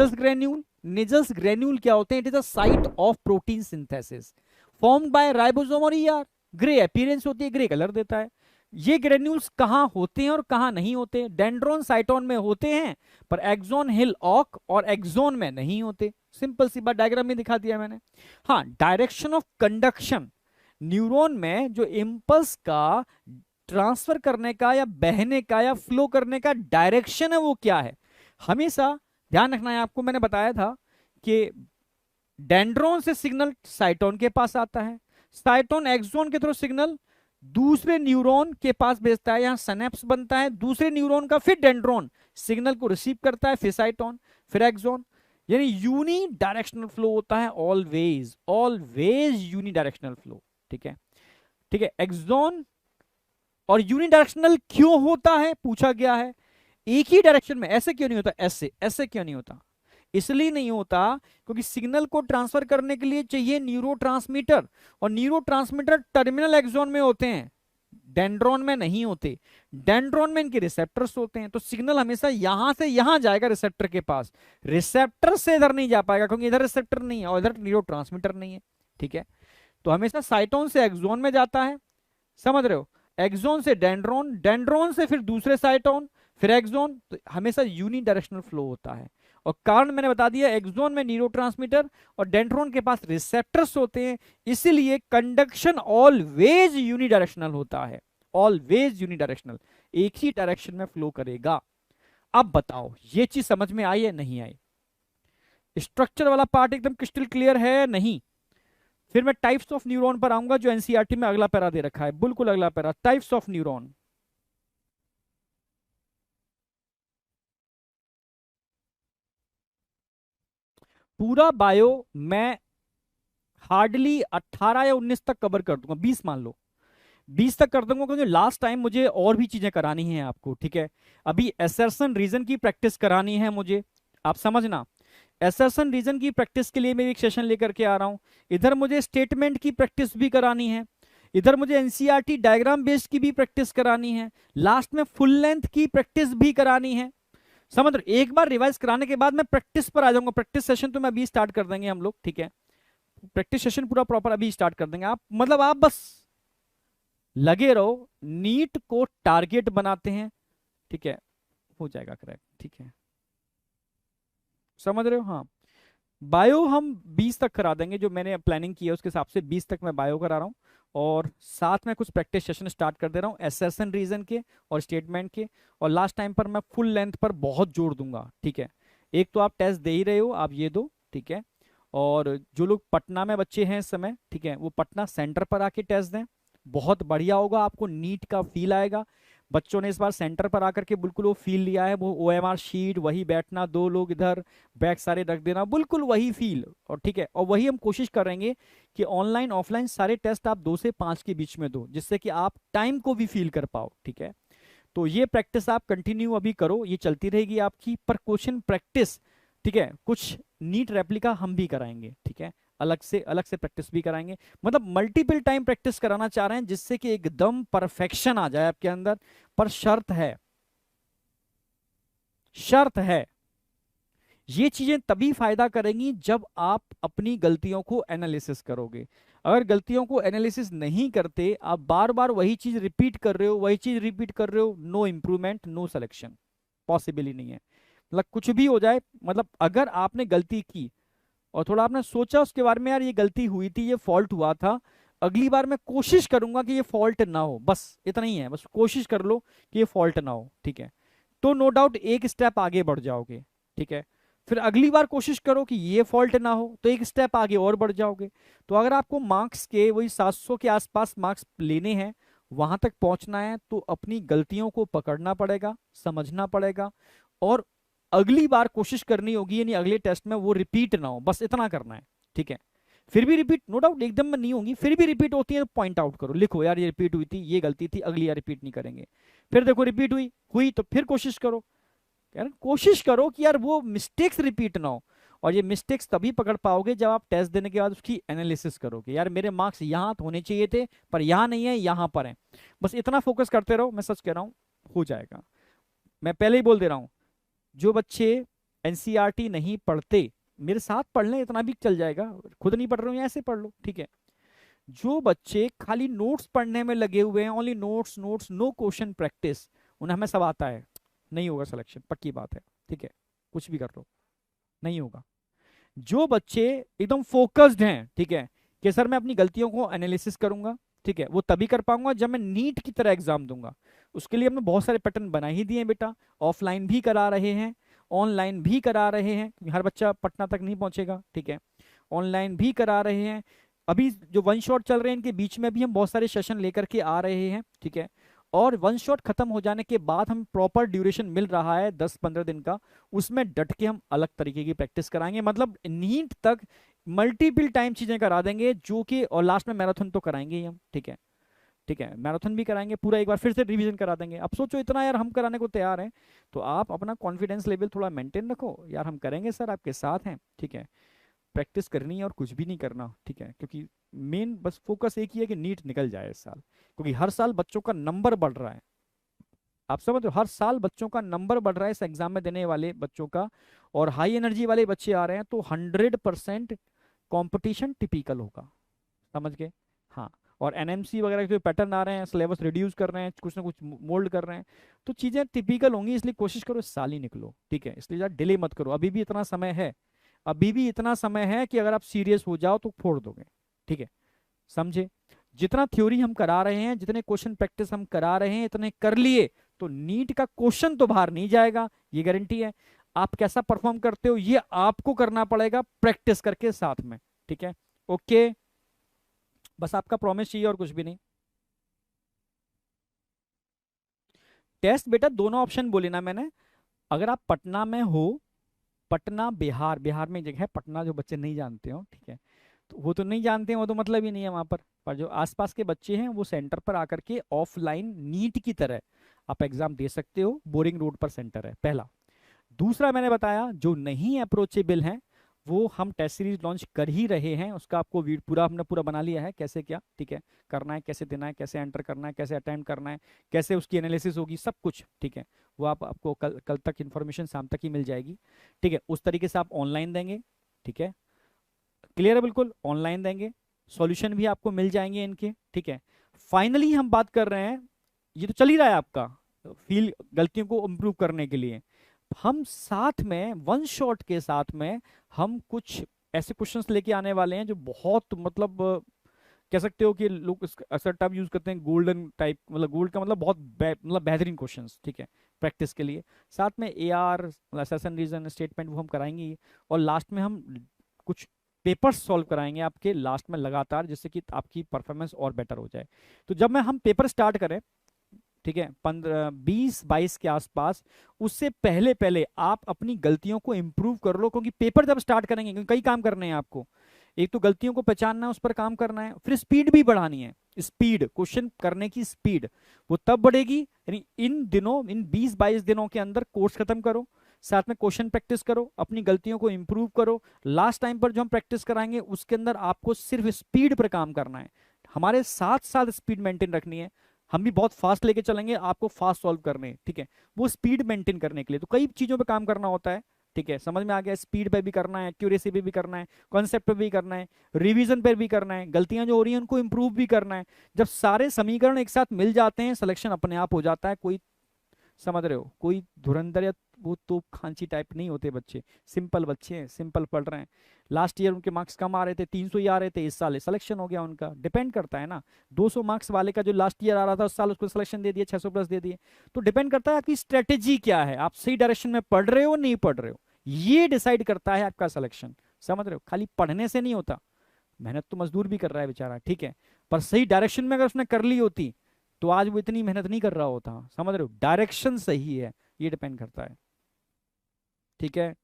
Nasals granule, nasals granule क्या होते हैं? It is a site of protein synthesis formed by ribosome और ER. Grey appearance होती है, ग्रे कलर देता है। ये ग्रेन्यूल्स कहाँ होते हैं और कहाँ नहीं होते? डेंड्रोन साइटोन में होते हैं, पर एक्सोन हिल ऑक और एक्सोन में नहीं होते। सिंपल सी बात, डायग्राम में दिखा दिया मैंने। हाँ, डायरेक्शन ऑफ कंडक्शन, न्यूरॉन में जो इम्पल्स का ट्रांसफर करने का या बहने का या फ्लो करने का डायरेक्शन है वो क्या है, हमेशा ध्यान रखना है आपको। मैंने बताया था कि डेंड्रोन से सिग्नल साइटोन के पास आता है, साइटोन एक्सोन के थ्रू सिग्नल दूसरे न्यूरॉन के पास भेजता है, यहां सिनेप्स बनता है दूसरे न्यूरॉन का, फिर डेंड्रोन सिग्नल को रिसीव करता है, फिर साइटोन, फिर एक्सोन। यानी यूनी डायरेक्शनल फ्लो होता है, always always unidirectional flow. ठीक है, ठीक है। एक्सोन और यूनिडायरेक्शनल क्यों होता है पूछा गया है, एक ही डायरेक्शन में। ऐसे क्यों नहीं होता? ऐसे ऐसे क्यों नहीं होता? इसलिए नहीं होता क्योंकि सिग्नल को ट्रांसफर करने के लिए चाहिए न्यूरोट्रांसमीटर, और न्यूरोट्रांसमीटर टर्मिनल एक्सोन में होते हैं, डेंड्रोन में नहीं होते। डेंड्रोन में इनके रिसेप्टर्स होते हैं, तो सिग्नल हमेशा यहां से यहां जाएगा रिसेप्टर के पास, रिसेप्टर से इधर नहीं जा पाएगा क्योंकि इधर रिसेप्टर नहीं है और इधर न्यूरोट्रांसमीटर नहीं है। ठीक है, तो हमेशा साइटोन से एक्सोन में जाता है, समझ रहे हो? एक्सोन से डेंड्रोन, डेंड्रोन से फिर दूसरे साइटोन, फिर एक्सोन, तो हमेशा यूनी डायरेक्शनल फ्लो होता है। और कारण मैंने बता दिया, एक्सोन में न्यूरोट्रांसमीटर और डेंड्रोन के पास रिसेप्टर्स होते हैं, इसीलिए कंडक्शन ऑलवेज यूनी डायरेक्शनल होता है, ऑलवेज यूनी डायरेक्शनल, एक ही डायरेक्शन में फ्लो करेगा। अब बताओ ये चीज समझ में आई है नहीं आई? स्ट्रक्चर वाला पार्ट एकदम क्रिस्टल क्लियर है नहीं? फिर मैं टाइप्स ऑफ न्यूरॉन पर आऊंगा जो एनसीईआरटी में अगला पैरा दे रखा है, बिल्कुल अगला पैरा, टाइप्स ऑफ न्यूरॉन। पूरा बायो मैं हार्डली 18 या 19 तक कवर कर दूंगा, 20 मान लो, 20 तक कर दूंगा, क्योंकि लास्ट टाइम मुझे और भी चीजें करानी है आपको। ठीक है, अभी एसर्शन रीजन की प्रैक्टिस करानी है मुझे, आप समझना। एसर्शन रीजन की प्रैक्टिस के लिए मैं एक सेशन लेकर के आ रहा हूं, इधर मुझे स्टेटमेंट की प्रैक्टिस भी करानी है, इधर मुझे एनसीईआरटी डायग्राम बेस्ड की भी प्रैक्टिस करानी है, लास्ट में फुल लेंथ की प्रैक्टिस भी करानी है। समझ रहे? एक बार रिवाइज कराने के बाद मैं प्रैक्टिस पर आ जाऊंगा, प्रैक्टिस सेशन तो मैं अभी स्टार्ट कर देंगे हम लोग। ठीक है, प्रैक्टिस सेशन पूरा प्रॉपर अभी स्टार्ट कर देंगे। आप मतलब आप बस लगे रहो, नीट को टारगेट बनाते हैं। ठीक है, हो जाएगा करेक्ट। ठीक है, समझ रहे हो? हाँ, बायो हम 20 तक करा देंगे, जो मैंने प्लानिंग की है उसके हिसाब से 20 तक मैं बायो करा रहा हूँ, और साथ में कुछ प्रैक्टिस सेशन स्टार्ट कर दे रहा हूँ एसर्शन रीजन के और स्टेटमेंट के, और लास्ट टाइम पर मैं फुल लेंथ पर बहुत जोर दूंगा। ठीक है, एक तो आप टेस्ट दे ही रहे हो, आप ये दो। ठीक है, और जो लोग पटना में बच्चे हैं इस समय, ठीक है, वो पटना सेंटर पर आके टेस्ट दें, बहुत बढ़िया होगा, आपको नीट का फील आएगा। बच्चों ने इस बार सेंटर पर आकर के बिल्कुल वो फील लिया है, वो ओएमआर शीट, वही बैठना, दो लोग इधर, बैग सारे रख देना, बिल्कुल वही फील। और ठीक है, और वही हम कोशिश करेंगे कि ऑनलाइन ऑफलाइन सारे टेस्ट आप 2 से 5 के बीच में दो, जिससे कि आप टाइम को भी फील कर पाओ। ठीक है, तो ये प्रैक्टिस आप कंटिन्यू अभी करो, ये चलती रहेगी आपकी, पर क्वेश्चन प्रैक्टिस, ठीक है, कुछ नीट रेप्लिका हम भी कराएंगे। ठीक है, अलग से प्रैक्टिस भी कराएंगे, मतलब मल्टीपल टाइम प्रैक्टिस कराना चाह रहे हैं, जिससे कि एकदम परफेक्शन आ जाए आपके अंदर। पर शर्त है, शर्त है, ये चीजें तभी फायदा करेंगी जब आप अपनी गलतियों को एनालिसिस करोगे। अगर गलतियों को एनालिसिस नहीं करते, आप बार बार वही चीज रिपीट कर रहे हो, वही चीज रिपीट कर रहे हो, no improvement, no selection, possible ही नहीं है। मतलब कुछ भी हो जाए, मतलब अगर आपने गलती की और थोड़ा आपने सोचा उसके बारे में, यार ये गलती हुई थी, ये फॉल्ट हुआ था, अगली बार मैं कोशिश करूंगा कि ये फॉल्ट ना हो, बस इतना ही है, बस कोशिश कर लो कि ये फॉल्ट ना हो। ठीक है, तो नो डाउट एक स्टेप आगे बढ़ जाओगे। ठीक है, फिर अगली बार कोशिश करो कि ये फॉल्ट ना हो, तो एक स्टेप आगे और बढ़ जाओगे। तो अगर आपको मार्क्स के वही 700 के आसपास मार्क्स लेने हैं, वहां तक पहुंचना है, तो अपनी गलतियों को पकड़ना पड़ेगा, समझना पड़ेगा, और अगली बार कोशिश करनी होगी, यानी अगले टेस्ट में वो रिपीट ना हो, बस इतना करना है। ठीक है, फिर भी रिपीट नो डाउट एकदम में नहीं होंगी, फिर भी रिपीट होती है तो पॉइंट आउट करो, लिखो यार ये रिपीट हुई थी, ये गलती थी, अगली बार रिपीट नहीं करेंगे। फिर देखो रिपीट हुई हुई तो फिर कोशिश करो, यार कोशिश करो कि यार वो मिस्टेक्स रिपीट ना हो। और ये मिस्टेक्स तभी पकड़ पाओगे जब आप टेस्ट देने के बाद उसकी एनालिसिस करोगे, यार मेरे मार्क्स यहाँ होने चाहिए थे पर यहाँ नहीं है, यहाँ पर है। बस इतना फोकस करते रहो, मैं सच कह रहा हूँ, हो जाएगा। मैं पहले ही बोल दे रहा हूँ, जो बच्चे एनसीईआरटी नहीं पढ़ते, मेरे साथ पढ़ लें, इतना भी चल जाएगा, खुद नहीं पढ़ रहे हो या ऐसे पढ़ लो, ठीक है। जो बच्चे खाली नोट्स पढ़ने में लगे हुए हैं, only notes notes, no question practice, उन्हें हमें सब आता है, नहीं होगा सिलेक्शन, पक्की बात है, ठीक है, कुछ भी कर लो नहीं होगा। जो बच्चे एकदम फोकस्ड हैं, ठीक है, कि सर मैं अपनी गलतियों को एनालिसिस करूंगा, ठीक है, वो तभी कर पाऊंगा जब मैं नीट की तरह एग्जाम दूंगा। उसके लिए हमने बहुत सारे पैटर्न बना ही दिए हैं बेटा, ऑफलाइन भी करा रहे हैं, ऑनलाइन भी करा रहे हैं, क्योंकि हर बच्चा पटना तक नहीं पहुंचेगा, ठीक है, ऑनलाइन भी करा रहे हैं। अभी जो वन शॉट चल रहे हैं इनके बीच में भी हम बहुत सारे सेशन लेकर के आ रहे हैं, ठीक है। और वन शॉट खत्म हो जाने के बाद हम प्रॉपर ड्यूरेशन मिल रहा है 10-15 दिन का, उसमें डट के हम अलग तरीके की प्रैक्टिस कराएंगे, मतलब नीट तक मल्टीपल टाइम चीजें करा देंगे, जो कि और लास्ट में मैराथन तो कराएंगे ही हम, ठीक है, ठीक है, मैराथन भी कराएंगे, पूरा एक बार फिर से रिवीजन करा देंगे। अब सोचो इतना यार हम कराने को तैयार हैं, तो आप अपना कॉन्फिडेंस लेवल थोड़ा मेंटेन रखो यार, हम करेंगे सर, आपके साथ हैं, ठीक है। प्रैक्टिस करनी है और कुछ भी नहीं करना, ठीक है, क्योंकि मेन बस फोकस एक ही है कि नीट निकल जाए इस साल, क्योंकि हर साल बच्चों का नंबर बढ़ रहा है, आप समझ रहे हो, हर साल बच्चों का नंबर बढ़ रहा है इस एग्जाम में देने वाले बच्चों का, और हाई एनर्जी वाले बच्चे आ रहे हैं, तो 100% कॉम्पिटिशन टिपिकल होगा, समझ गए। हाँ, और एनएमसी वगैरह के जो पैटर्न आ रहे हैं, सिलेबस रिड्यूस कर रहे हैं, कुछ ना कुछ मोल्ड कर रहे हैं, तो चीजें टिपिकल होंगी, इसलिए कोशिश करो इस साल ही निकलो, ठीक है, इसलिए ज़्यादा डिले मत करो, अभी भी इतना समय है, अभी भी इतना समय है कि अगर आप सीरियस हो जाओ तो फोड़ दोगे, ठीक है, समझे। जितना थ्योरी हम करा रहे हैं, जितने क्वेश्चन प्रैक्टिस हम करा रहे हैं, इतने कर लिए तो नीट का क्वेश्चन तो बाहर नहीं जाएगा, ये गारंटी है। आप कैसा परफॉर्म करते हो ये आपको करना पड़ेगा प्रैक्टिस करके साथ में, ठीक है, ओके, बस आपका प्रॉमिस चाहिए और कुछ भी नहीं। टेस्ट बेटा दोनों ऑप्शन बोले ना मैंने, अगर आप पटना में हो, पटना बिहार, बिहार में एक जगह है पटना, जो बच्चे नहीं जानते हो, ठीक है, तो वो तो नहीं जानते हैं, वो तो मतलब ही नहीं है वहां पर जो आसपास के बच्चे हैं वो सेंटर पर आकर के ऑफलाइन नीट की तरह आप एग्जाम दे सकते हो, बोरिंग रोड पर सेंटर है, पहला। दूसरा मैंने बताया जो नहीं अप्रोचेबल है, वो हम टेस्ट सीरीज लॉन्च कर ही रहे हैं, उसका आपको पूरा हमने पूरा बना लिया है, कैसे क्या, ठीक है, करना है, कैसे देना है, कैसे एंटर करना है, कैसे अटेम्प्ट करना है, कैसे उसकी एनालिसिस होगी, सब कुछ, ठीक है, वो आपको कल तक इन्फॉर्मेशन शाम तक ही मिल जाएगी, ठीक है। उस तरीके से आप ऑनलाइन देंगे, ठीक है, क्लियर है, बिल्कुल ऑनलाइन देंगे, सॉल्यूशन भी आपको मिल जाएंगे इनके, ठीक है। फाइनली हम बात कर रहे हैं, ये तो चल ही रहा है आपका फील गलतियों को इम्प्रूव करने के लिए, हम साथ में वन शॉट के साथ में हम कुछ ऐसे क्वेश्चंस लेके आने वाले हैं जो बहुत मतलब कह सकते हो कि लोग अक्सर टर्म यूज करते हैं गोल्डन टाइप, मतलब गोल्ड का मतलब बहुत मतलब बेहतरीन क्वेश्चंस, ठीक है, प्रैक्टिस के लिए। साथ में एआर मतलब असेसन रीजन स्टेटमेंट वो हम कराएंगे ही, और लास्ट में हम कुछ पेपर्स सॉल्व कराएंगे आपके लास्ट में लगातार, जिससे कि आपकी परफॉर्मेंस और बेटर हो जाए। तो जब मैं हम पेपर स्टार्ट करें, ठीक है, 15-20-22 के आसपास, उससे पहले पहले आप अपनी गलतियों को इंप्रूव कर लो, क्योंकि पेपर जब स्टार्ट करेंगे, क्योंकि कई काम करने हैं आपको, एक तो गलतियों को पहचानना है, उस पर काम करना है, फिर स्पीड भी बढ़ानी है, स्पीड क्वेश्चन करने की स्पीड वो तब बढ़ेगी, यानी इन दिनों, इन 20-22 दिनों के अंदर कोर्स खत्म करो, साथ में क्वेश्चन प्रैक्टिस करो, अपनी गलतियों को इंप्रूव करो, लास्ट टाइम पर जो हम प्रैक्टिस कराएंगे उसके अंदर आपको सिर्फ स्पीड पर काम करना है, हमारे साथ साथ स्पीड मेंटेन रखनी है, हम भी बहुत फास्ट लेके चलेंगे, आपको फास्ट सॉल्व करने हैं, ठीक है, वो स्पीड मेंटेन करने के लिए तो कई चीजों पे काम करना होता है, ठीक है, समझ में आ गया, स्पीड पे भी करना है, एक्यूरेसी पे भी करना है, कॉन्सेप्ट पे भी करना है, रिवीजन पे भी करना है, गलतियां जो हो रही हैं उनको इंप्रूव भी करना है। जब सारे समीकरण एक साथ मिल जाते हैं, सिलेक्शन अपने आप हो जाता है। कोई समझ रहे हो, कोई धुरंधर या वो तो खांची टाइप नहीं होते बच्चे, सिंपल बच्चे हैं, सिंपल पढ़ रहे हैं। लास्ट ईयर उनके मार्क्स कम आ रहे थे, 300 ही आ रहे थे, इस साल सिलेक्शन हो गया उनका, डिपेंड करता है ना, 200 मार्क्स वाले का जो लास्ट ईयर आ रहा था उस साल उसको सिलेक्शन दे दिया, 600 प्लस दे दिए। तो डिपेंड करता है आपकी स्ट्रेटेजी क्या है, आप सही डायरेक्शन में पढ़ रहे हो नहीं पढ़ रहे हो, ये डिसाइड करता है आपका सिलेक्शन। समझ रहे हो, खाली पढ़ने से नहीं होता, मेहनत तो मजदूर भी कर रहा है बेचारा, ठीक है, पर सही डायरेक्शन में अगर उसने कर ली होती तो आज वो इतनी मेहनत नहीं कर रहा होता। समझ रहे हो, डायरेक्शन सही है, ये डिपेंड करता है, ठीक है।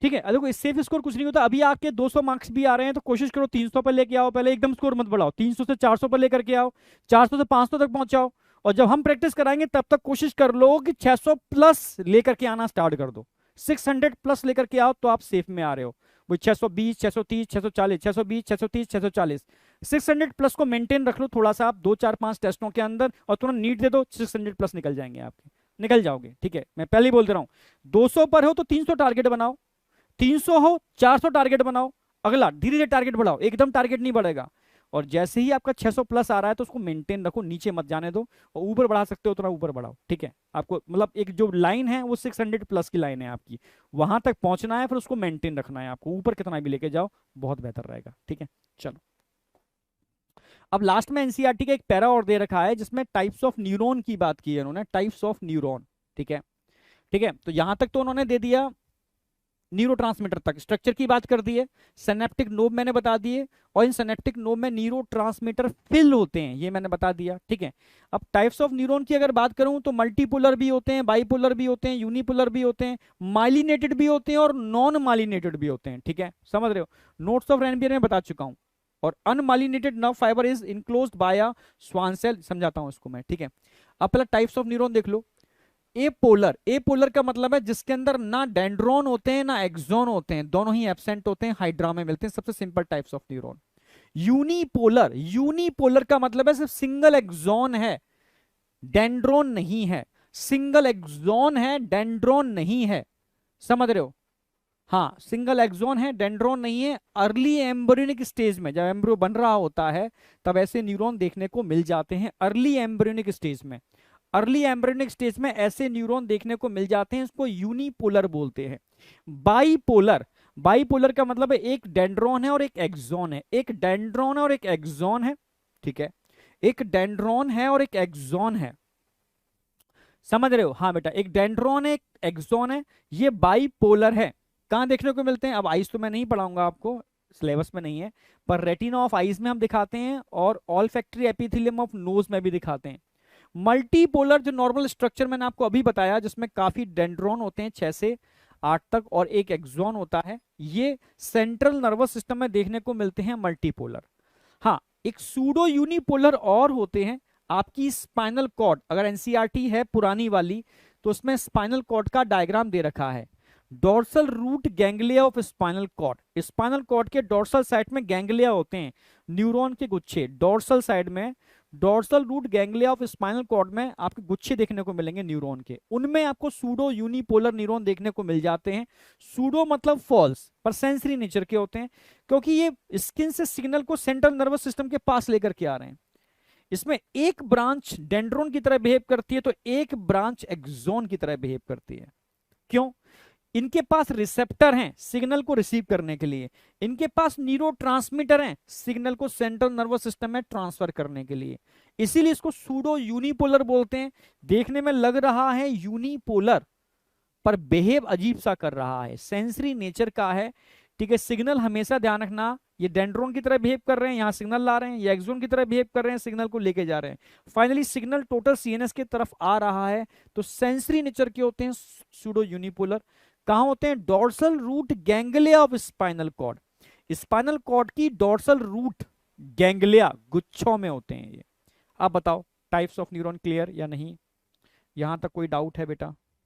ठीक है, देखो इससे सेफ स्कोर कुछ नहीं होता, अभी आके 200 मार्क्स भी आ रहे हैं तो कोशिश करो 300 पर लेके आओ, पहले एकदम स्कोर मत बढ़ाओ, 300 से 400 पर लेकर के आओ, 400 से 500 तक पहुंचाओ, और जब हम प्रैक्टिस कराएंगे तब तक कोशिश कर लो कि 600 प्लस लेकर के आना स्टार्ट कर दो, 600 प्लस लेकर के आओ तो आप सेफ में आ रहे हो। वो 620, 630, 640, 620, 630, 640, 600+ को मेंटेन रख लो थोड़ा सा, आप 2 4 5 टेस्टों के अंदर, और तुरंत नीट दे दो, 600+ निकल जाएंगे आपके, निकल जाओगे। ठीक है, मैं पहले ही बोल दे रहा हूं, 200 पर हो तो 300 टारगेट बनाओ, 300 हो 400 टारगेट बनाओ, अगला धीरे धीरे टारगेट बढ़ाओ, एकदम टारगेट नहीं बढ़ेगा। और जैसे ही आपका 600+ आ रहा है तो उसको मेंटेन रखो, नीचे मत जाने दो, और ऊपर बढ़ा सकते हो उतना ऊपर बढ़ाओ। ठीक है, आपको मतलब एक जो लाइन है वो 600+ की लाइन है आपकी, वहां तक पहुंचना है, फिर उसको मेंटेन रखना है आपको, ऊपर कितना भी लेके जाओ बहुत बेहतर रहेगा। ठीक है, चलो अब लास्ट में एनसीईआरटी का एक पैरा और दे रखा है जिसमें टाइप्स ऑफ न्यूरॉन की बात की है उन्होंने, टाइप्स ऑफ न्यूरॉन। ठीक है, ठीक है, तो यहां तक तो उन्होंने दे दिया न्यूरोट्रांसमीटर तक, स्ट्रक्चर की बात कर दी है, सिनेप्टिक नोब मैंने बता दिए, और इन सिनेप्टिक नोब में न्यूरोट्रांसमीटर फिल होते हैं, ये मैंने बता दिया। ठीक है, अब टाइप्स ऑफ न्यूरॉन की अगर बात करूं तो मल्टीपोलर भी होते हैं, बाइपोलर भी होते हैं, यूनिपोलर भी होते हैं, माइलिनेटेड भी होते हैं, और नॉन माइलिनेटेड भी होते हैं। ठीक है, समझ रहे हो, नोट्स ऑफ रेनबियर में बता चुका हूं। और unmyelinated nerve fibre is enclosed by a Schwann cell, समझाता हूं इसको मैं। ठीक है, अब पहले टाइप्स ऑफ न्यूरॉन देख लो। एपोलर, एपोलर का मतलब है जिसके अंदर ना डेंड्रॉन होते हैं ना एक्सॉन होते हैं, दोनों ही एब्सेंट होते हैं, हाइड्रा में मिलते हैं, सबसे simple types of neuron. Unipolar, unipolar का मतलब है सिर्फ सिंगल एक्सॉन है, डेंड्रॉन नहीं है, सिंगल एक्सॉन है, डेंड्रॉन नहीं है, समझ रहे हो। हाँ, सिंगल एक्सॉन है, डेंड्रॉन नहीं है। अर्ली एम्ब्रियोनिक स्टेज में, जब एम्ब्रियो बन रहा होता है तब ऐसे न्यूरॉन देखने को मिल जाते हैं, अर्ली एम्ब्रियोनिक स्टेज में, अर्ली एम्ब्रियोनिक स्टेज में ऐसे न्यूरॉन देखने को मिल जाते हैं, इसको यूनिपोलर बोलते हैं। बाइपोलर, बाइपोलर का मतलब है एक डेंड्रॉन है और एक एक्सॉन है, एक डेंड्रॉन है और एक एक्सॉन है। ठीक है, एक डेंड्रॉन है और एक एक्सॉन है, समझ रहे हो। हाँ बेटा, एक डेंड्रॉन है एक एक्सॉन है, ये बाइपोलर है। कहां देखने को मिलते हैं, अब आइज तो मैं नहीं पढ़ाऊंगा आपको, सिलेबस में नहीं है, पर रेटिना ऑफ आइज में हम दिखाते हैं, और ऑल्फैक्टरी एपिथेलियम ऑफ नोज में भी दिखाते हैं। मल्टीपोलर जो नॉर्मल स्ट्रक्चर मैंने आपको अभी बताया, जिसमें काफी डेंड्रॉन होते हैं 6 से 8 तक, और एक एक्सॉन होता है, ये सेंट्रल नर्वस सिस्टम में देखने को मिलते हैं मल्टीपोलर। हाँ, एक सूडो यूनिपोलर और होते हैं, आपकी स्पाइनल कॉर्ड, अगर एनसीईआरटी है पुरानी वाली तो उसमें स्पाइनल कॉर्ड का डायग्राम दे रखा है, dorsal root ganglia of spinal cord, spinal cord के डोर्सल साइड में गैंग्लिया होते हैं, न्यूरॉन के गुच्छे, डोर्सल साइड में, dorsal root ganglia of spinal cord में आपके गुच्छे देखने को मिलेंगे न्यूरॉन के, उनमें आपको सूडो यूनिपोलर न्यूरॉन देखने को मिल जाते हैं। सूडो मतलब फॉल्स, पर सेंसरी नेचर के होते हैं, क्योंकि ये स्किन से सिग्नल को सेंट्रल नर्वस सिस्टम के पास लेकर के आ रहे हैं। इसमें एक ब्रांच डेंड्रोन की तरह बिहेव करती है तो एक ब्रांच एक्सॉन की तरह बिहेव करती है। क्यों? इनके पास रिसेप्टर हैं सिग्नल को रिसीव करने के लिए, इनके पास न्यूरोट्रांसमीटर हैं सिग्नल को सेंट्रल नर्वस सिस्टम में ट्रांसफर करने के लिए, इसीलिए इसको सूडो यूनिपोलर बोलते हैं। देखने में लग रहा है यूनिपोलर, पर बिहेव अजीब सा कर रहा है, सेंसरी नेचर का है। ठीक है, सिग्नल हमेशा ध्यान रखना, ये डेंड्रोन की तरह बिहेव कर रहे हैं, यहां सिग्नल ला रहे हैं, ये एक्सोन की तरह बिहेव कर रहे हैं, सिग्नल को लेके जा रहे हैं, फाइनली सिग्नल टोटल सीएनएस की तरफ आ रहा है, तो सेंसरी नेचर के होते हैं सूडो यूनिपोलर। कहां होते हैं? Dorsal root ganglia of spinal cord, spinal cord की डोर्सल रूट गैंग्लिया गुच्छों में होते हैं ये। आप बताओ टाइप्स ऑफ न्यूरॉन क्लियर या नहीं? यहां तक कोई डाउट है बेटा?